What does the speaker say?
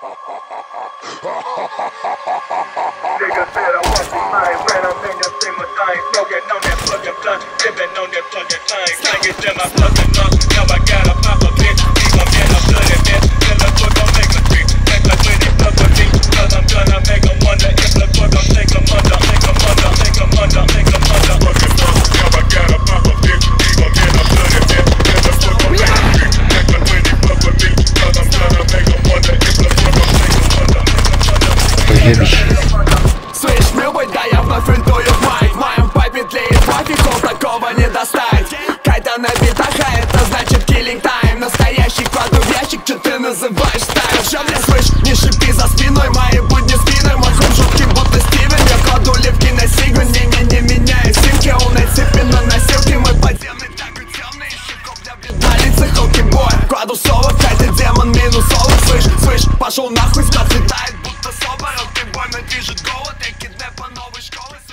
Niggas better watch me, I ain't ran up in the same thing. Smoking on that fucking blunt, sipping on that fucking thing. Slanging them, I fucking up. Now I gotta pop a bitch. He gon' get a bloody bitch. Then the book gon' make a trick. Make like when he fuck with me. Cause I'm gonna make him wonder if the book gon' take him under. Make him under, make him under, make him under. Fucking up, now I gotta pop a bitch. He gon' get a bloody bitch. Then the book gon' make a trick. Make like when he fuck with me. Cause I'm gonna make him wonder if the book gon' take him under. Слышь, милый, да я вновь интую майк. В моем пайпе тлеет профиков, такого не достать. Кайта на битах, а это значит киллинг тайм. Настоящий кладу в ящик, что ты называешь тайм. Всё, бля, слышь, не шипи за спиной, мои будни спиной. Мой хуй жуткий, будто Стивен. Я кладу ливки на сигу, не меняю симки. Он нацепен на носилки, мой подземный такой темный. Щекоп для на лице холки бой. Кладу соло, Кайта демон, минус соло. Слышь, пошел нахуй, взгляд летает, будто собор. Ты больно движет голод, я киднепа новой школы.